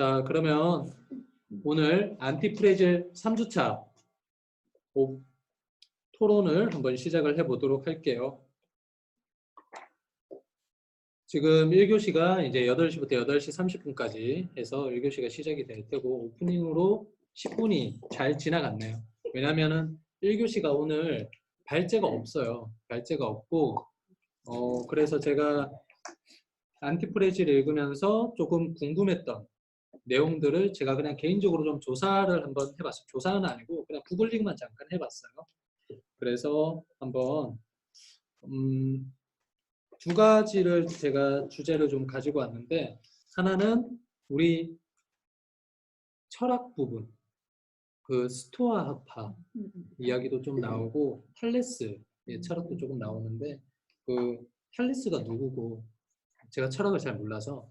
자, 그러면 오늘 안티프레질 3주차 토론을 한번 시작을 해보도록 할게요. 지금 1교시가 이제 8시부터 8시 30분까지 해서 1교시가 시작이 될 테고 오프닝으로 10분이 잘 지나갔네요. 왜냐면은 1교시가 오늘 발제가 없어요. 발제가 없고 그래서 제가 안티프레질을 읽으면서 조금 궁금했던 내용들을 제가 그냥 개인적으로 좀 조사를 한번 해봤어요. 조사는 아니고 그냥 구글링만 잠깐 해봤어요. 그래서 한번 두 가지를 제가 주제를 좀 가지고 왔는데, 하나는 우리 철학 부분, 그 스토아 학파 이야기도 좀 나오고 탈레스의 철학도 조금 나오는데, 그 탈레스가 누구고, 제가 철학을 잘 몰라서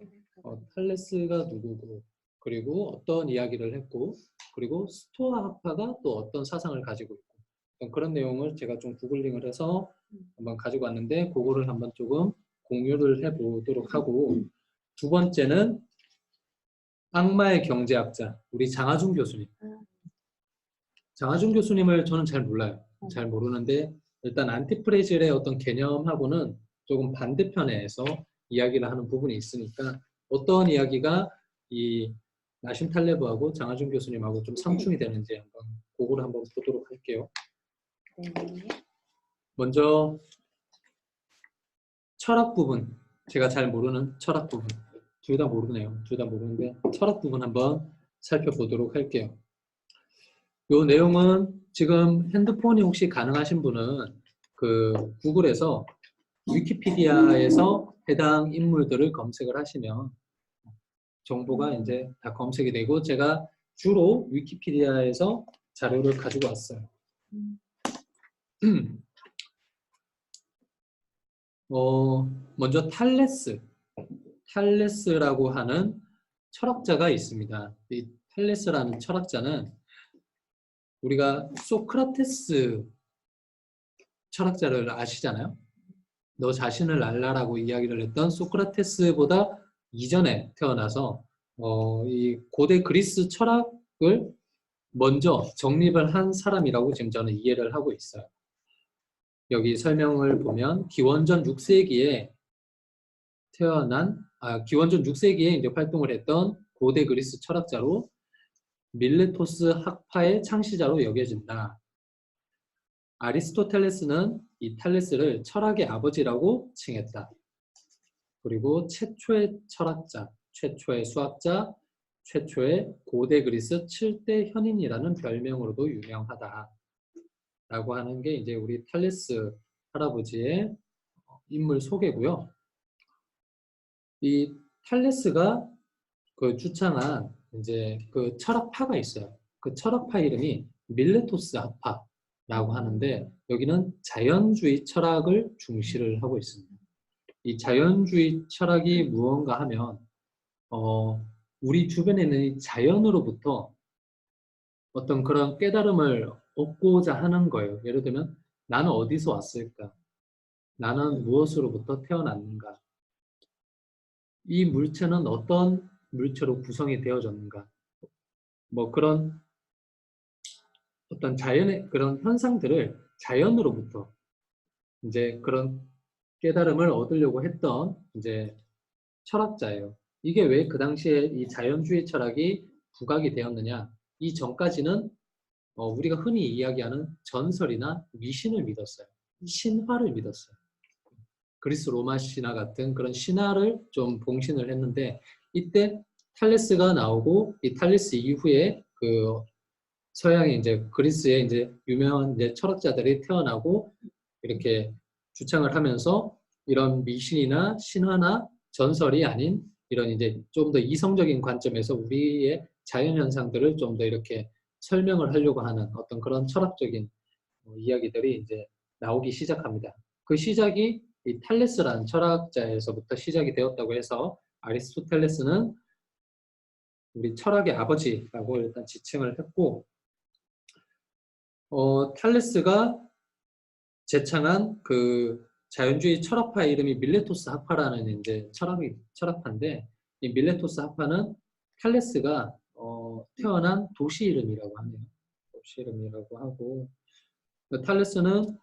탈레스가 누구고, 그리고 어떤 이야기를 했고, 그리고 스토아 학파가 또 어떤 사상을 가지고 있고, 그런 내용을 제가 좀 구글링을 해서 한번 가지고 왔는데, 그거를 한번 조금 공유를 해보도록 하고, 두 번째는 악마의 경제학자, 우리 장하준 교수님. 장하준 교수님을 저는 잘 몰라요. 잘 모르는데, 일단 안티프레질의 어떤 개념하고는 조금 반대편에서 이야기를 하는 부분이 있으니까, 어떤 이야기가 이 나심 탈레브하고 장하준 교수님하고 좀 상충이 되는지 한번 그거를 한번 보도록 할게요. 먼저 철학 부분, 제가 잘 모르는 철학 부분, 둘 다 모르네요. 둘 다 모르는데 철학 부분 한번 살펴보도록 할게요. 이 내용은 지금 핸드폰이 혹시 가능하신 분은 그 구글에서 위키피디아에서 해당 인물들을 검색을 하시면 정보가 이제 다 검색이 되고, 제가 주로 위키피디아에서 자료를 가지고 왔어요. 먼저 탈레스라고 하는 철학자가 있습니다. 이 탈레스라는 철학자는 우리가 소크라테스 철학자를 아시잖아요. 너 자신을 알라라고 이야기를 했던 소크라테스보다 이전에 태어나서 이 고대 그리스 철학을 먼저 정립을 한 사람이라고 지금 저는 이해를 하고 있어요. 여기 설명을 보면 기원전 6세기에 기원전 6세기에 이제 활동을 했던 고대 그리스 철학자로 밀레토스 학파의 창시자로 여겨진다. 아리스토텔레스는 이 탈레스를 철학의 아버지라고 칭했다. 그리고 최초의 철학자, 최초의 수학자, 최초의 고대 그리스 7대 현인이라는 별명으로도 유명하다. 라고 하는 게 이제 우리 탈레스 할아버지의 인물 소개고요. 이 탈레스가 그 주창한 이제 그 철학파가 있어요. 그 철학파 이름이 밀레토스 학파라고 하는데, 여기는 자연주의 철학을 중시를 하고 있습니다. 이 자연주의 철학이 무언가 하면 우리 주변에 있는 이 자연으로부터 어떤 그런 깨달음을 얻고자 하는 거예요. 예를 들면 나는 어디서 왔을까? 나는 무엇으로부터 태어났는가? 이 물체는 어떤 물체로 구성이 되어졌는가? 뭐 그런 어떤 자연의 그런 현상들을 자연으로부터 이제 그런 깨달음을 얻으려고 했던 이제 철학자예요. 이게 왜 그 당시에 이 자연주의 철학이 부각이 되었느냐? 이 전까지는 우리가 흔히 이야기하는 전설이나 미신을 믿었어요. 신화를 믿었어요. 그리스 로마 신화 같은 그런 신화를 좀 봉신을 했는데, 이때 탈레스가 나오고 이 탈레스 이후에 그 서양의 이제 그리스의 이제 유명한 이제 철학자들이 태어나고 이렇게 주창을 하면서 이런 미신이나 신화나 전설이 아닌 이런 이제 좀 더 이성적인 관점에서 우리의 자연 현상들을 좀 더 이렇게 설명을 하려고 하는 어떤 그런 철학적인 이야기들이 이제 나오기 시작합니다. 그 시작이 이 탈레스라는 철학자에서부터 시작이 되었다고 해서 아리스토텔레스는 우리 철학의 아버지라고 일단 지칭을 했고, 탈레스가 제창한 그 자연주의 철학파의 이름이 밀레토스 학파라는 이제 철학파인데, 이 밀레토스 학파는 탈레스가 태어난 도시 이름이라고 하네요. 도시 이름이라고 하고 탈레스는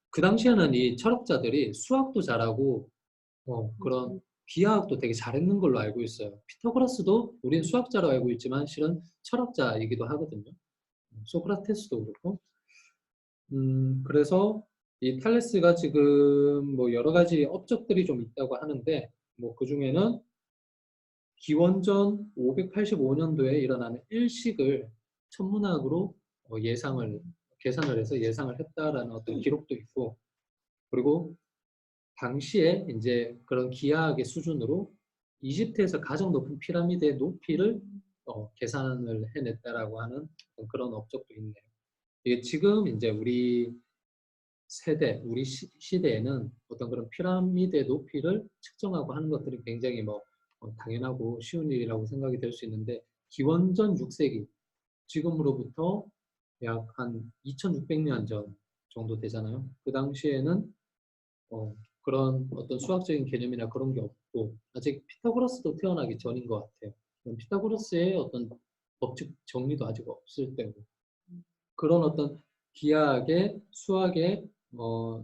그 당시에는 이 철학자들이 수학도 잘하고 그런 기하학도 되게 잘했는 걸로 알고 있어요. 피타고라스도 우리는 수학자로 알고 있지만 실은 철학자이기도 하거든요. 소크라테스도 그렇고. 그래서 이 탈레스가 지금 뭐 여러 가지 업적들이 좀 있다고 하는데 뭐 그 중에는 기원전 585년도에 일어나는 일식을 천문학으로 계산을 해서 예상을 했다라는 어떤 기록도 있고, 그리고 당시에 이제 그런 기하학의 수준으로 이집트에서 가장 높은 피라미드의 높이를 계산을 해냈다라고 하는 그런 업적도 있네요. 이게 지금 이제 우리 세대, 우리 시대에는 어떤 그런 피라미드의 높이를 측정하고 하는 것들이 굉장히 당연하고 쉬운 일이라고 생각이 될 수 있는데, 기원전 6세기, 지금으로부터 약 한 2600년 전 정도 되잖아요. 그 당시에는 그런 어떤 수학적인 개념이나 그런 게 없고, 아직 피타고라스도 태어나기 전인 것 같아요. 피타고라스의 어떤 법칙 정리도 아직 없을 때고, 그런 어떤 기하학의 수학의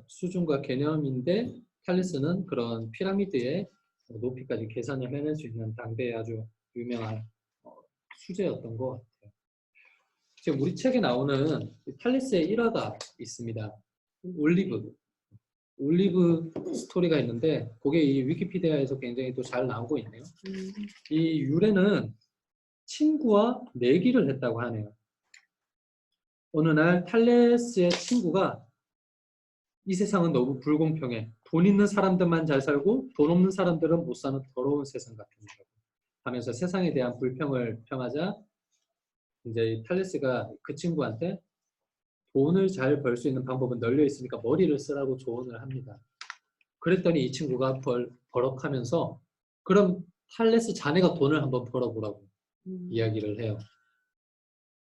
수준과 개념인데 탈레스는 그런 피라미드의 높이까지 계산을 해낼 수 있는 당대의 아주 유명한 수제였던 것 같아요. 지금 우리 책에 나오는 탈레스의 일화가 있습니다. 올리브 스토리가 있는데 그게 이 위키피디아에서 굉장히 또 잘 나오고 있네요. 이 유래는 친구와 내기를 했다고 하네요. 어느 날 탈레스의 친구가 이 세상은 너무 불공평해. 돈 있는 사람들만 잘 살고 돈 없는 사람들은 못 사는 더러운 세상 같습니다. 하면서 세상에 대한 불평을 평하자 이제 탈레스가 그 친구한테 돈을 잘 벌 수 있는 방법은 널려 있으니까 머리를 쓰라고 조언을 합니다. 그랬더니 이 친구가 버럭하면서 그럼 탈레스 자네가 돈을 한번 벌어보라고 이야기를 해요.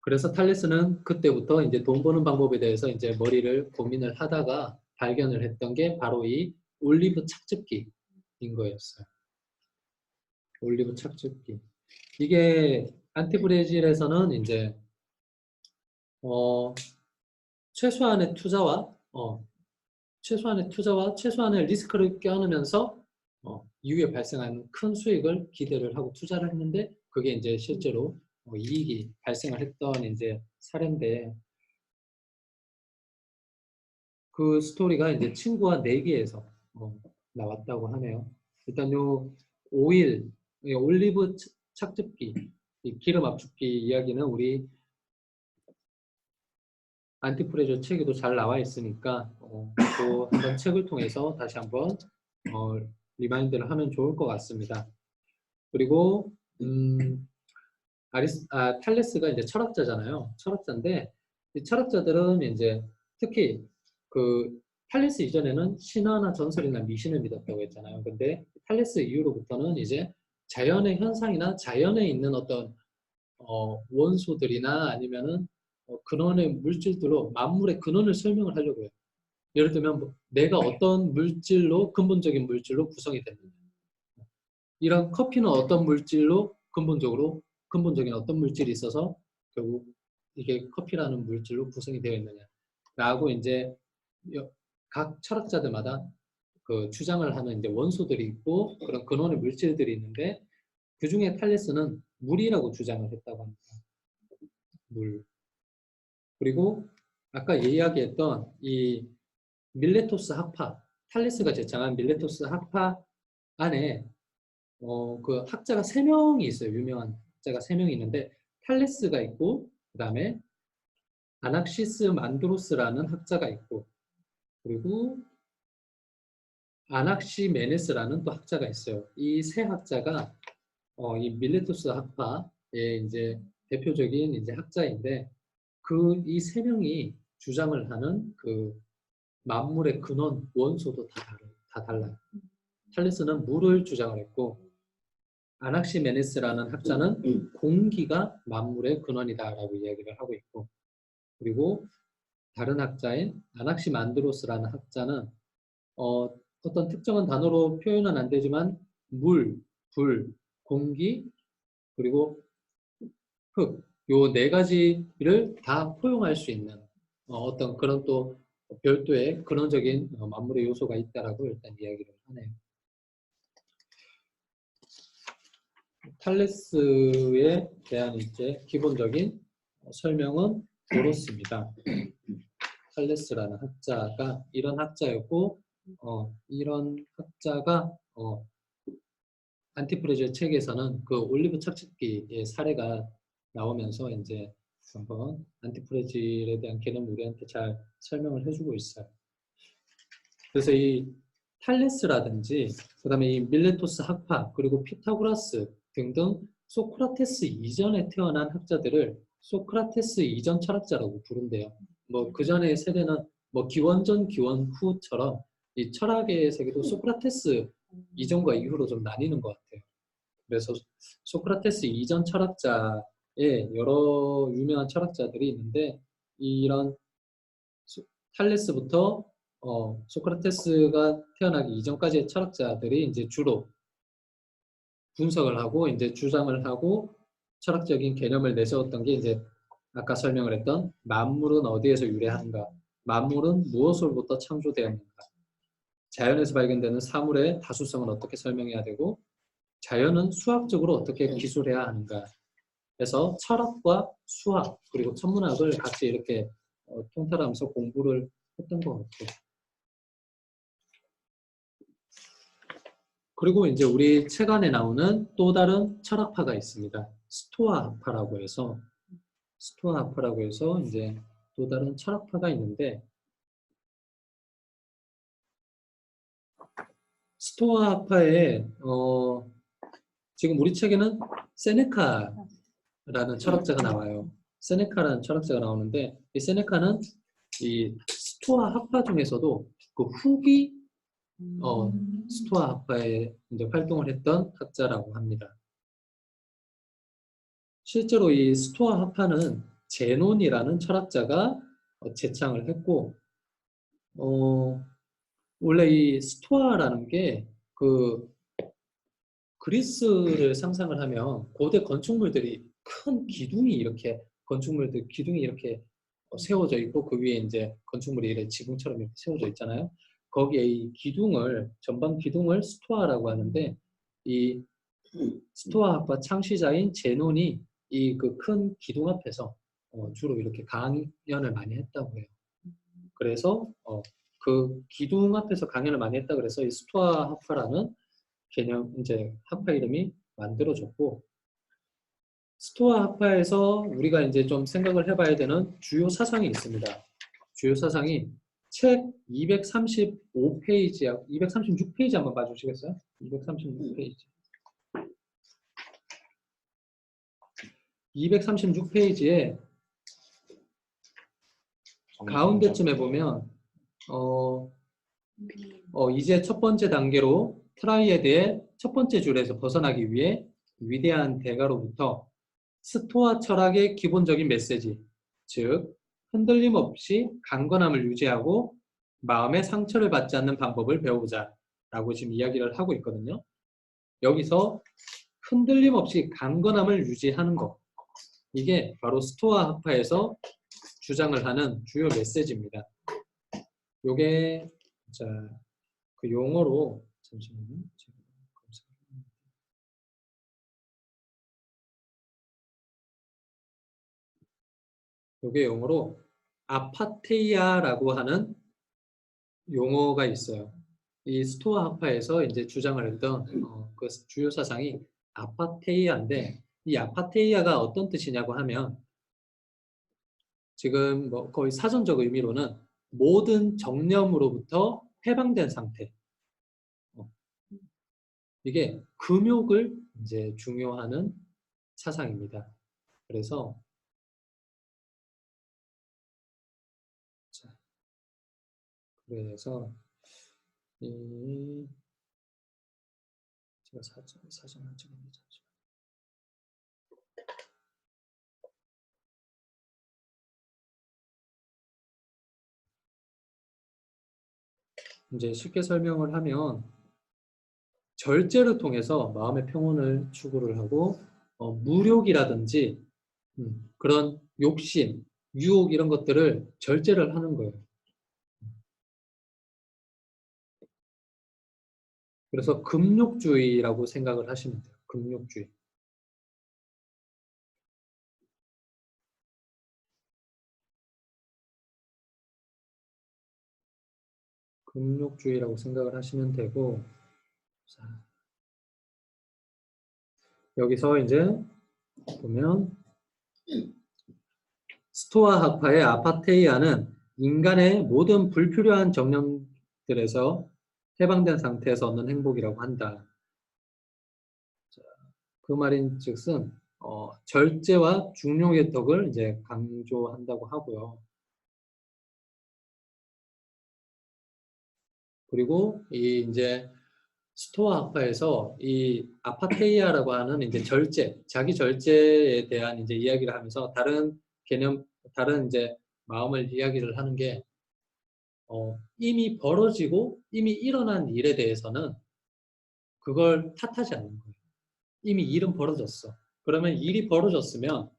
그래서 탈레스는 그때부터 이제 돈 버는 방법에 대해서 이제 머리를 고민을 하다가 발견을 했던 게 바로 이 올리브 착즙기인 거였어요. 올리브 착즙기. 이게 안티브레질에서는 이제 최소한의 투자와 최소한의 리스크를 껴안으면서 이후에 발생하는 큰 수익을 기대를 하고 투자를 했는데 그게 이제 실제로 이익이 발생을 했던 이제 사례인데, 그 스토리가 이제 친구와 내기에서 나왔다고 하네요. 일단 요 올리브 착즙기, 이 기름 압축기 이야기는 우리 안티프레저 책에도 잘 나와 있으니까 또 한번 책을 통해서 다시 한번 리마인드를 하면 좋을 것 같습니다. 그리고 탈레스가 이제 철학자잖아요. 철학자인데 이 철학자들은 이제 특히 그 탈레스 이전에는 신화나 전설이나 미신을 믿었다고 했잖아요. 근데 탈레스 이후로부터는 이제 자연의 현상이나 자연에 있는 어떤 원소들이나 아니면은 근원의 물질들로 만물의 근원을 설명을 하려고 해요. 예를 들면 내가 어떤 물질로 근본적인 물질로 구성이 됐느냐, 이런 커피는 어떤 물질로 근본적인 어떤 물질이 있어서 결국 이게 커피라는 물질로 구성이 되어 있느냐라고 이제 각 철학자들마다 그 주장을 하는 이제 원소들이 있고 그런 근원의 물질들이 있는데, 그 중에 탈레스는 물이라고 주장을 했다고 합니다. 물. 그리고 아까 이야기했던 이 밀레토스 학파, 탈레스가 제창한 밀레토스 학파 안에 그 학자가 3명이 있어요. 유명한 학자가 3명이 있는데 탈레스가 있고 그 다음에 아낙시스 만드로스라는 학자가 있고 그리고 아낙시메네스라는 또 학자가 있어요. 이 세 학자가 이 밀레토스 학파의 이제 대표적인 이제 학자인데, 그 이 3명이 주장을 하는 그 만물의 근원 원소도 다 달라요. 탈레스는 물을 주장을 했고 아낙시메네스라는 학자는 공기가 만물의 근원이다라고 이야기를 하고 있고, 그리고 다른 학자인 아낙시만드로스라는 학자는 어떤 특정한 단어로 표현은 안 되지만 물, 불, 공기, 그리고 흙, 요 네 가지를 다 포용할 수 있는 어떤 그런 또 별도의 근원적인 만물의 요소가 있다라고 일단 이야기를 하네요. 탈레스에 대한 이제 기본적인 설명은 그렇습니다. 탈레스라는 학자가 이런 학자였고, 이런 학자가 안티프레즈의 책에서는 그 올리브 착즙기의 사례가 나오면서 이제 한번 안티프레질에 대한 개념을 우리한테 잘 설명을 해주고 있어요. 그래서 이 탈레스라든지 그다음에 이 밀레토스 학파 그리고 피타고라스 등등 소크라테스 이전에 태어난 학자들을 소크라테스 이전 철학자라고 부른대요. 뭐 그 전의 세대는 뭐 기원전 기원 후처럼 이 철학의 세계도 소크라테스 이전과 이후로 좀 나뉘는 것 같아요. 그래서 소크라테스 이전 철학자에 여러 유명한 철학자들이 있는데 이런 탈레스부터 소크라테스가 태어나기 이전까지의 철학자들이 이제 주로 분석을 하고 이제 주장을 하고 철학적인 개념을 내세웠던 게 이제 아까 설명을 했던 만물은 어디에서 유래하는가, 만물은 무엇으로부터 창조되었는가, 자연에서 발견되는 사물의 다수성은 어떻게 설명해야 되고 자연은 수학적으로 어떻게 기술해야 하는가 해서 철학과 수학 그리고 천문학을 같이 이렇게 통달하면서 공부를 했던 것 같아요. 그리고 이제 우리 책 안에 나오는 또 다른 철학파가 있습니다. 스토아파라고 해서 이제 또 다른 철학파가 있는데 스토아파에 지금 우리 책에는 세네카라는 철학자가 나와요. 세네카라는 철학자가 나오는데 이 세네카는 이 스토아 학파 중에서도 그 후기 스토아 학파에 이제 활동을 했던 학자라고 합니다. 실제로 이 스토아 학파는 제논이라는 철학자가 제창을 했고 원래 이 스토아라는 게 그 그리스를 상상을 하면 고대 건축물들이 큰 기둥이 이렇게 건축물들 기둥이 이렇게 세워져 있고 그 위에 이제 건축물이 이렇게 지붕처럼 이렇게 세워져 있잖아요. 거기에 이 기둥을 전방 기둥을 스토아라고 하는데 이 스토아 학파 창시자인 제논이 이 그 큰 기둥 앞에서 주로 이렇게 강연을 많이 했다고 해요. 그래서 그 기둥 앞에서 강연을 많이 했다 그래서 이 스토아 학파라는 개념 이제 학파 이름이 만들어졌고 스토아 학파에서 우리가 이제 좀 생각을 해봐야 되는 주요 사상이 있습니다. 주요 사상이 책 235페이지, 236페이지 한번 봐주시겠어요? 236페이지. 236페이지에 가운데쯤에 보면 이제 첫 번째 단계로 트라이에드의 첫 번째 줄에서 벗어나기 위해 위대한 대가로부터 스토아 철학의 기본적인 메시지, 즉 흔들림 없이 강건함을 유지하고 마음의 상처를 받지 않는 방법을 배우자 라고 지금 이야기를 하고 있거든요. 여기서 흔들림 없이 강건함을 유지하는 것, 이게 바로 스토아 학파에서 주장을 하는 주요 메시지입니다. 요게 자, 그 용어로 잠시만요. 요게 용어로 아파테이아라고 하는 용어가 있어요. 이 스토아 학파에서 이제 주장을 했던 그 주요 사상이 아파테이아인데 이 아파테이아가 어떤 뜻이냐고 하면 지금 뭐 거의 사전적 의미로는 모든 정념으로부터 해방된 상태. 이게 금욕을 이제 중요하는 사상입니다. 그래서 자, 그래서 제가 사전을 찍었는데 잠시만요. 이제 쉽게 설명을 하면 절제를 통해서 마음의 평온을 추구를 하고 무력이라든지 그런 욕심, 유혹 이런 것들을 절제를 하는 거예요. 그래서 금욕주의라고 생각을 하시면 돼요. 금욕주의. 금욕주의라고 생각을 하시면 되고, 자, 여기서 이제 보면 스토아 학파의 아파테이아는 인간의 모든 불필요한 정령들에서 해방된 상태에서 얻는 행복이라고 한다. 자, 그 말인즉슨 절제와 중용의 덕을 이제 강조한다고 하고요. 그리고 이 이제 스토아 학파에서 이 아파테이아라고 하는 이제 절제, 자기 절제에 대한 이제 이야기를 하면서 다른 개념, 다른 이제 마음을 이야기를 하는 게 이미 벌어지고 이미 일어난 일에 대해서는 그걸 탓하지 않는 거예요. 이미 일은 벌어졌어. 그러면 일이 벌어졌으면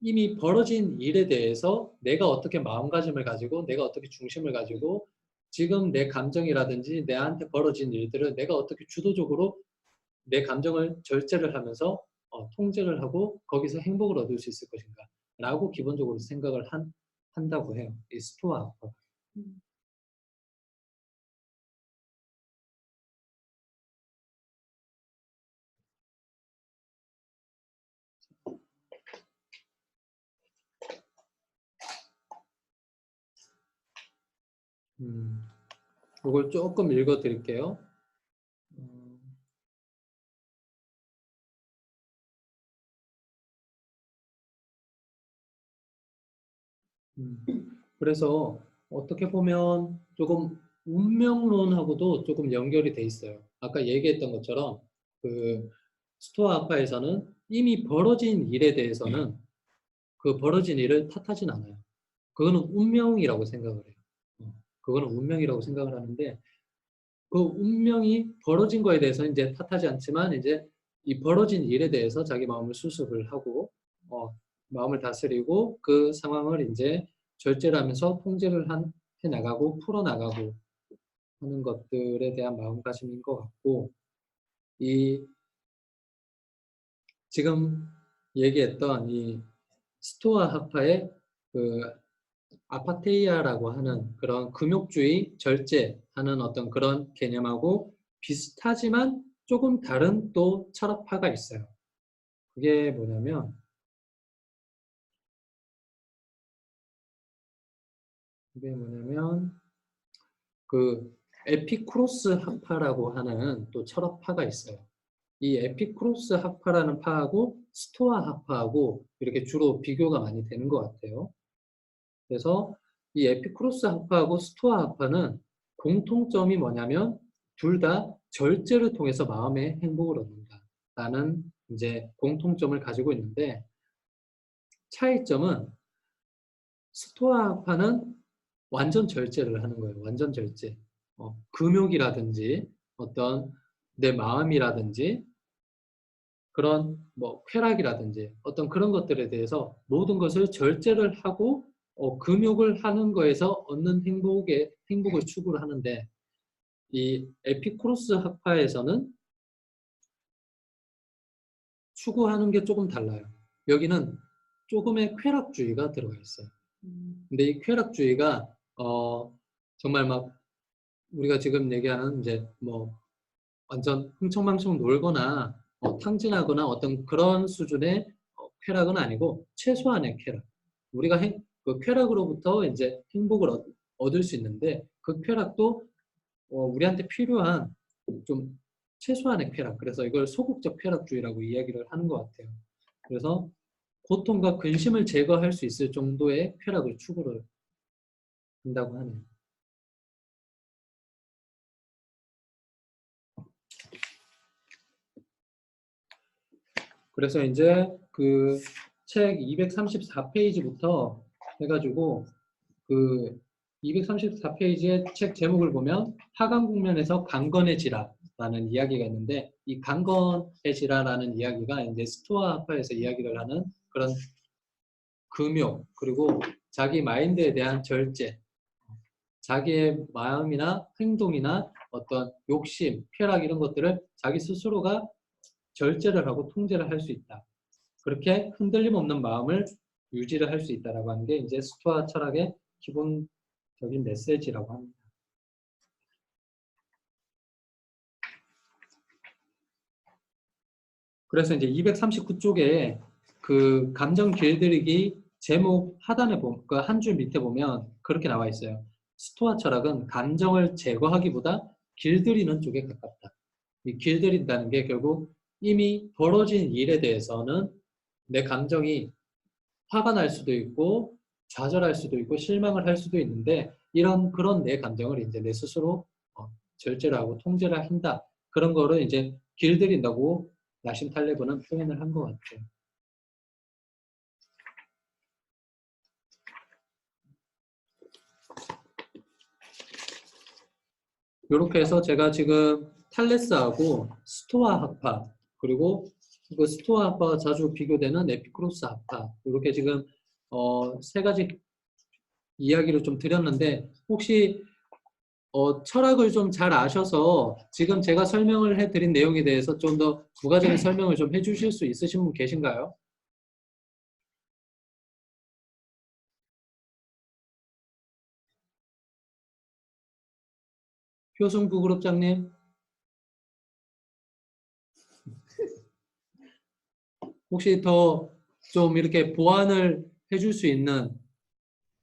이미 벌어진 일에 대해서 내가 어떻게 마음가짐을 가지고 내가 어떻게 중심을 가지고 지금 내 감정이라든지 내한테 벌어진 일들을 내가 어떻게 주도적으로 내 감정을 절제를 하면서 통제를 하고 거기서 행복을 얻을 수 있을 것인가 라고 기본적으로 생각을 한다고 해요. 이 스토아 학파가. 이걸 조금 읽어 드릴게요. 그래서 어떻게 보면 조금 운명론하고도 조금 연결이 돼 있어요. 아까 얘기했던 것처럼 그 스토아 학파에서는 이미 벌어진 일에 대해서는 그 벌어진 일을 탓하진 않아요. 그거는 운명이라고 생각을 해요. 그거는 운명이라고 생각을 하는데 그 운명이 벌어진 거에 대해서 이제 탓하지 않지만 이제 이 벌어진 일에 대해서 자기 마음을 수습을 하고 마음을 다스리고 그 상황을 이제 절제를 하면서 통제를 해 나가고 풀어 나가고 하는 것들에 대한 마음가짐인 것 같고 이 지금 얘기했던 이 스토아 학파의 그 아파테이아라고 하는 그런 금욕주의 절제하는 어떤 그런 개념하고 비슷하지만 조금 다른 또 철학파가 있어요. 그게 뭐냐면 그 에피쿠로스 학파라고 하는 또 철학파가 있어요. 이 에피쿠로스 학파라는 파하고 스토아 학파하고 이렇게 주로 비교가 많이 되는 것 같아요. 그래서 이 에피쿠로스 학파하고 스토아 학파는 공통점이 뭐냐면 둘 다 절제를 통해서 마음의 행복을 얻는다라는 이제 공통점을 가지고 있는데 차이점은 스토아 학파는 완전 절제를 하는 거예요. 완전 절제. 금욕이라든지 어떤 내 마음이라든지 그런 뭐 쾌락이라든지 어떤 그런 것들에 대해서 모든 것을 절제를 하고 금욕을 하는 거에서 얻는 행복을 추구를 하는데 이 에피쿠로스 학파에서는 추구하는 게 조금 달라요. 여기는 조금의 쾌락주의가 들어가 있어요. 근데 이 쾌락주의가 정말 막 우리가 지금 얘기하는 이제 뭐 완전 흥청망청 놀거나 탕진하거나 어떤 그런 수준의 쾌락은 아니고 최소한의 쾌락. 우리가 그 쾌락으로부터 이제 행복을 얻을 수 있는데 그 쾌락도 우리한테 필요한 좀 최소한의 쾌락. 그래서 이걸 소극적 쾌락주의라고 이야기를 하는 것 같아요. 그래서 고통과 근심을 제거할 수 있을 정도의 쾌락을 추구를 한다고 하네요. 그래서 이제 그 책 234페이지부터 해가지고 그 234페이지의 책 제목을 보면 하강 국면에서 강건해지라 라는 이야기가 있는데 이 강건해지라라는 이야기가 이제 스토아 학파에서 이야기를 하는 그런 금욕 그리고 자기 마인드에 대한 절제 자기의 마음이나 행동이나 어떤 욕심, 쾌락 이런 것들을 자기 스스로가 절제를 하고 통제를 할 수 있다. 그렇게 흔들림 없는 마음을 유지를 할 수 있다라고 하는 게 이제 스토아 철학의 기본적인 메시지라고 합니다. 그래서 이제 239쪽에 그 감정 길들이기 제목 하단에 보면 그 한 줄 밑에 보면 그렇게 나와 있어요. 스토아 철학은 감정을 제거하기보다 길들이는 쪽에 가깝다. 이 길들인다는 게 결국 이미 벌어진 일에 대해서는 내 감정이 화가 날 수도 있고 좌절할 수도 있고 실망을 할 수도 있는데 그런 내 감정을 이제 내 스스로 절제를 하고 통제를 한다. 그런 거를 이제 길들인다고 나심 탈레브는 표현을 한 것 같아요. 이렇게 해서 제가 지금 탈레스하고 스토아 학파 그리고 그 스토아 학파와 자주 비교되는 에피쿠로스 학파 이렇게 지금 세 가지 이야기를 좀 드렸는데 혹시 철학을 좀 잘 아셔서 지금 제가 설명을 해드린 내용에 대해서 좀 더 부가적인 설명을 좀 해주실 수 있으신 분 계신가요? 효승 부그룹장님 혹시 더 좀 이렇게 보완을 해줄 수 있는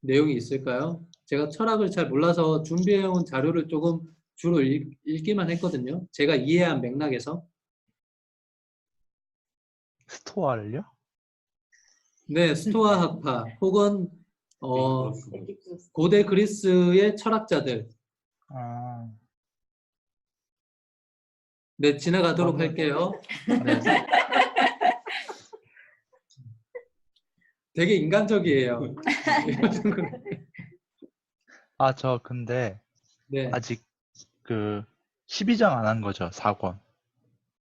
내용이 있을까요? 제가 철학을 잘 몰라서 준비해온 자료를 조금 주로 읽기만 했거든요. 제가 이해한 맥락에서. 스토아를요? 네, 스토아 학파 혹은 고대 그리스의 철학자들. 아, 네, 지나가도록 저는- 할게요. 네. 되게 인간적이에요. 아, 저 근데 네, 아직 그 12장 안 한 거죠, 4권.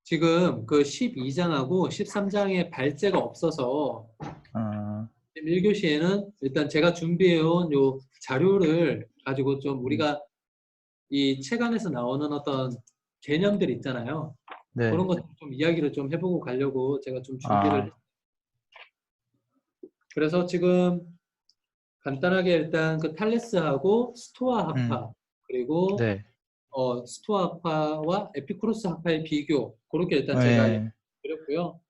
지금 그 12장하고 13장에 발제가 없어서 어, 1교시에는 일단 제가 준비해온 요 자료를 가지고 좀 우리가 이 책 안에서 나오는 어떤 개념들 있잖아요. 네. 그런 것 좀 이야기를 좀 해보고 가려고 제가 좀 준비를 아, 했어요. 그래서 지금 간단하게 일단 그 탈레스하고 스토아 학파 그리고 네. 스토아 학파와 에피쿠로스 학파의 비교 그렇게 일단 제가 네. 드렸고요.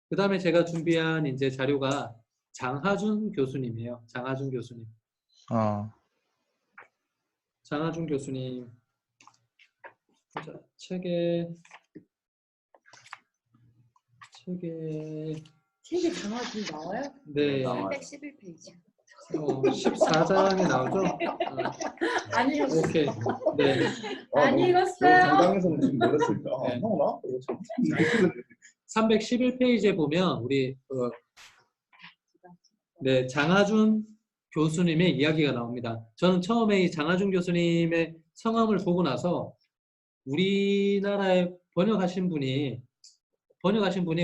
그 다음에 제가 준비한 이제 자료가 장하준 교수님이에요. 장하준 교수님. 어, 장하준 교수님 자, 책에 장화준 나와요? 네 311페이지. 14장에 나오죠? 안 읽었어. 오케이. 네. 안 읽었어요. 당장에서는 좀 놀랐을까? 네. 안 나오나? 이거 참. 311페이지에 보면 우리 네, 장하준 교수님의 이야기가 나옵니다. 저는 처음에 이 장하준 교수님의 성함을 보고 나서 우리나라에 번역하신 분이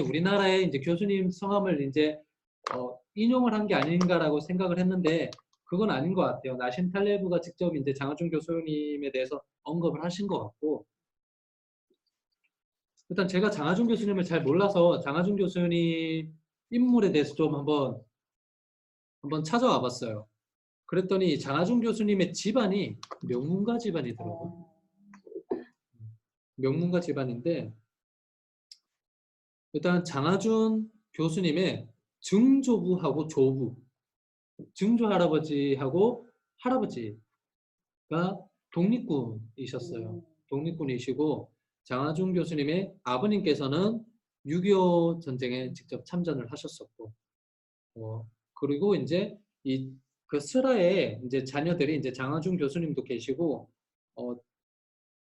우리나라의 이제 교수님 성함을 이제 인용을 한 게 아닌가라고 생각을 했는데 그건 아닌 것 같아요. 나심 탈레브가 직접 이제 장하준 교수님에 대해서 언급을 하신 것 같고 일단 제가 장하준 교수님을 잘 몰라서 장하준 교수님 인물에 대해서 좀 한번 찾아와 봤어요. 그랬더니 장하준 교수님의 집안이 명문가 집안이더라고요. 명문가 집안인데 일단 장하준 교수님의 증조부하고 조부, 증조 할아버지하고 할아버지가 독립군이셨어요. 독립군이시고 장하준 교수님의 아버님께서는 6.25 전쟁에 직접 참전을 하셨었고, 그리고 이제 그 슬하의 이제 자녀들이 이제 장하준 교수님도 계시고,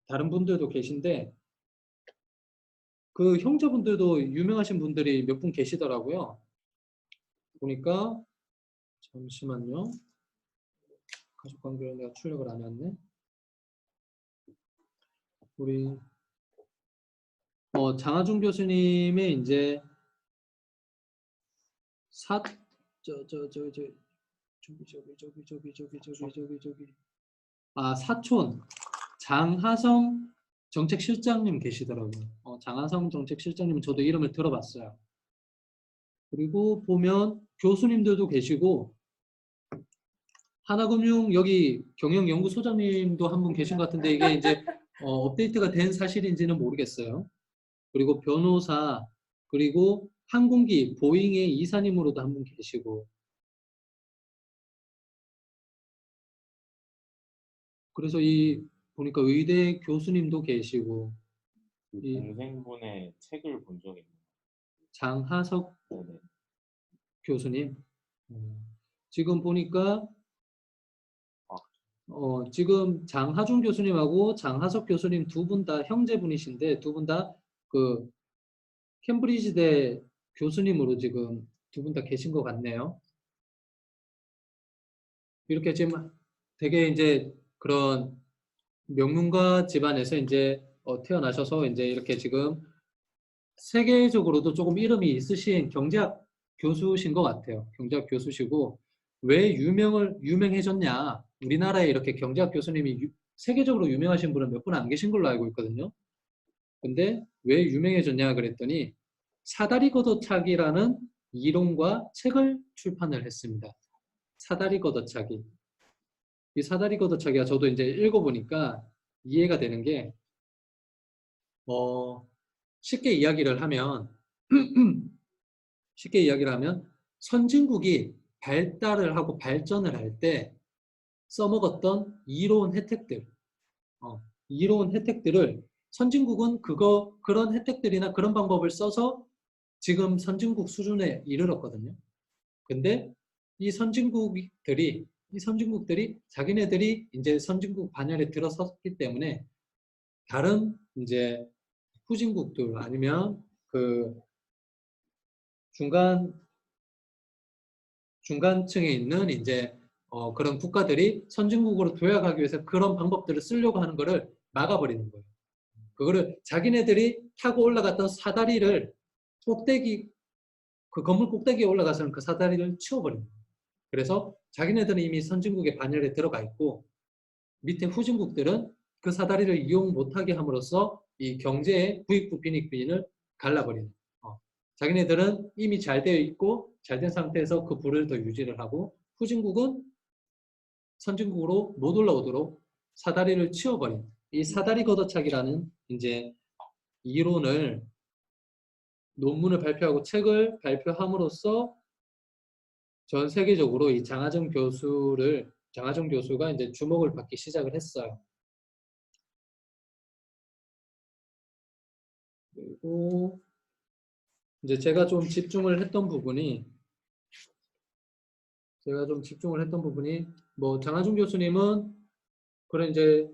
다른 분들도 계신데, 그 형제분들도 유명하신 분들이 몇 분 계시더라고요. 보니까, 잠시만요. 가족관계를 내가 출력을 안 했네. 우리 장하중 교수님의 이제 사촌 장하성 정책실장님 계시더라고요. 장하성 정책실장님 저도 이름을 들어봤어요. 그리고 보면 교수님들도 계시고 하나금융 여기 경영연구소장님도 한 분 계신 것 같은데 이게 이제 업데이트가 된 사실인지는 모르겠어요. 그리고 변호사 그리고 항공기 보잉의 이사님으로도 한 분 계시고 그래서 이 보니까 의대 교수님도 계시고 이 동생분의 책을 본 적이 있나요? 장하석 네네. 교수님 지금 보니까 지금 장하중 교수님하고 장하석 교수님 두 분 다 형제분이신데 두 분 다 그 캠브리지대 교수님으로 지금 두 분 다 계신 것 같네요. 이렇게 지금 되게 이제 그런 명문가 집안에서 이제 태어나셔서 이제 이렇게 지금 세계적으로도 조금 이름이 있으신 경제학 교수신 것 같아요. 경제학 교수시고 왜 유명해졌냐? 우리나라에 이렇게 경제학 교수님이 세계적으로 유명하신 분은 몇 분 안 계신 걸로 알고 있거든요. 근데 왜 유명해졌냐 그랬더니 사다리 걷어차기라는 이론과 책을 출판을 했습니다. 사다리 걷어차기. 이 사다리 걷어차기가 저도 이제 읽어보니까 이해가 되는 게 쉽게 이야기를 하면 선진국이 발달을 하고 발전을 할 때 써먹었던 이로운 혜택들, 이로운 혜택들을 선진국은 그런 혜택들이나 그런 방법을 써서 지금 선진국 수준에 이르렀거든요. 근데 이 선진국들이 자기네들이 이제 선진국 반열에 들어섰기 때문에 다른 이제 후진국들 아니면 그 중간층에 있는 이제 그런 국가들이 선진국으로 도약하기 위해서 그런 방법들을 쓰려고 하는 거를 막아버리는 거예요. 그거를 자기네들이 타고 올라갔던 사다리를 그 건물 꼭대기에 올라가서는 그 사다리를 치워버립니다. 그래서 자기네들은 이미 선진국의 반열에 들어가 있고 밑에 후진국들은 그 사다리를 이용 못하게 함으로써 이 경제의 부익부 빈익빈을 갈라버리는 자기네들은 이미 잘 되어 있고 잘된 상태에서 그 부를 더 유지를 하고 후진국은 선진국으로 못 올라오도록 사다리를 치워버린 이 사다리 걷어차기라는 이제 이론을 논문을 발표하고 책을 발표함으로써 전 세계적으로 이 장하정 교수가 이제 주목을 받기 시작을 했어요. 그리고 이제 제가 좀 집중을 했던 부분이 뭐 장하중 교수님은 그런 이제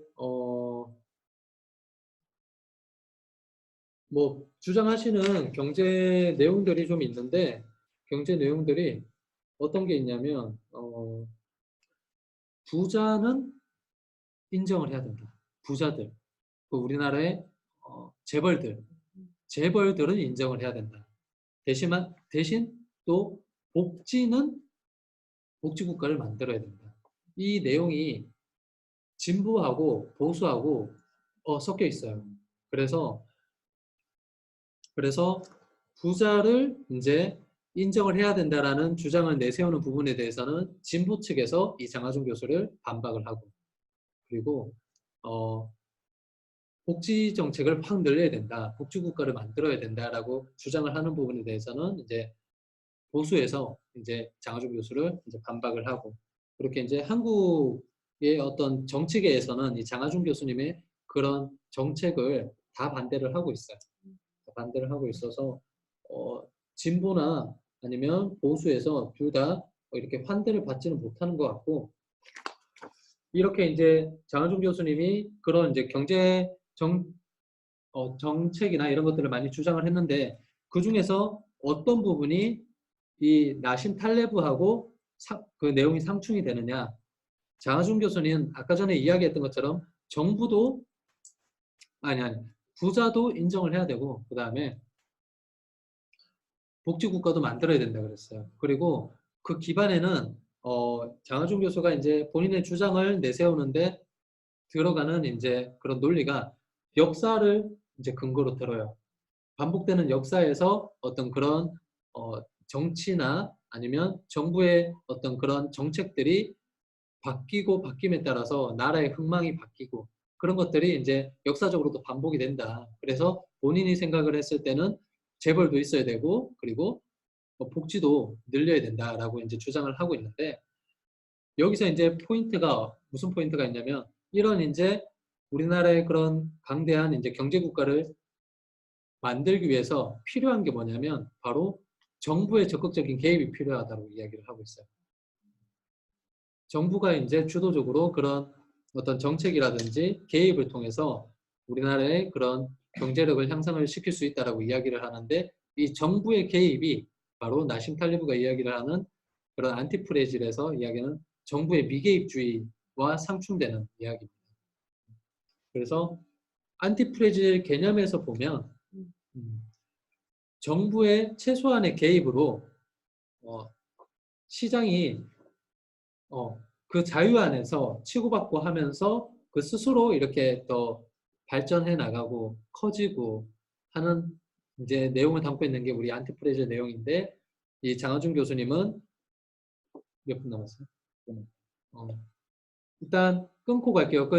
뭐 주장하시는 경제 내용들이 좀 있는데 경제 내용들이 어떤 게 있냐면 부자는 인정을 해야 된다. 부자들, 그 우리나라의 재벌들은 인정을 해야 된다. 대신 또 복지국가를 만들어야 된다. 이 내용이 진보하고 보수하고 섞여 있어요. 그래서 부자를 이제 인정을 해야 된다라는 주장을 내세우는 부분에 대해서는 진보 측에서 이 장하중 교수를 반박을 하고 그리고 복지 정책을 확 늘려야 된다. 복지국가를 만들어야 된다라고 주장을 하는 부분에 대해서는 이제 보수에서 이제 장하중 교수를 이제 반박을 하고 그렇게 이제 한국의 어떤 정치계에서는 이 장하중 교수님의 그런 정책을 다 반대를 하고 있어요. 반대를 하고 있어서 진보나 아니면 보수에서 둘 다 이렇게 환대를 받지는 못하는 것 같고 이렇게 이제 장하중 교수님이 그런 이제 정책이나 이런 것들을 많이 주장을 했는데 그 중에서 어떤 부분이 이 나심 탈레브하고 그 내용이 상충이 되느냐? 장하중 교수는 아까 전에 이야기했던 것처럼 정부도 아니 부자도 인정을 해야 되고 그 다음에 복지국가도 만들어야 된다 그랬어요. 그리고 그 기반에는 장하준 교수가 이제 본인의 주장을 내세우는데 들어가는 이제 그런 논리가 역사를 이제 근거로 들어요. 반복되는 역사에서 어떤 그런 정치나 아니면 정부의 어떤 그런 정책들이 바뀌고 바뀜에 따라서 나라의 흥망이 바뀌고 그런 것들이 이제 역사적으로도 반복이 된다. 그래서 본인이 생각을 했을 때는 재벌도 있어야 되고 그리고 복지도 늘려야 된다라고 이제 주장을 하고 있는데 여기서 이제 포인트가 무슨 포인트가 있냐면 이런 이제 우리나라의 그런 강대한 이제 경제 국가를 만들기 위해서 필요한 게 뭐냐면 바로 정부의 적극적인 개입이 필요하다고 이야기를 하고 있어요. 정부가 이제 주도적으로 그런 어떤 정책이라든지 개입을 통해서 우리나라의 그런 경제력을 향상을 시킬 수 있다라고 이야기를 하는데 이 정부의 개입이 바로 나심 탈리브가 이야기를 하는 그런 안티프레질에서 이야기하는 정부의 미개입주의와 상충되는 이야기입니다. 그래서 안티프레질 개념에서 보면 정부의 최소한의 개입으로 시장이 그 자유 안에서 치고받고 하면서 그 스스로 이렇게 더 발전해 나가고 커지고 하는 이제 내용을 담고 있는 게 우리 안티프레질 내용인데 이 장하준 교수님은 몇 분 남았어요? 일단 끊고 갈게요.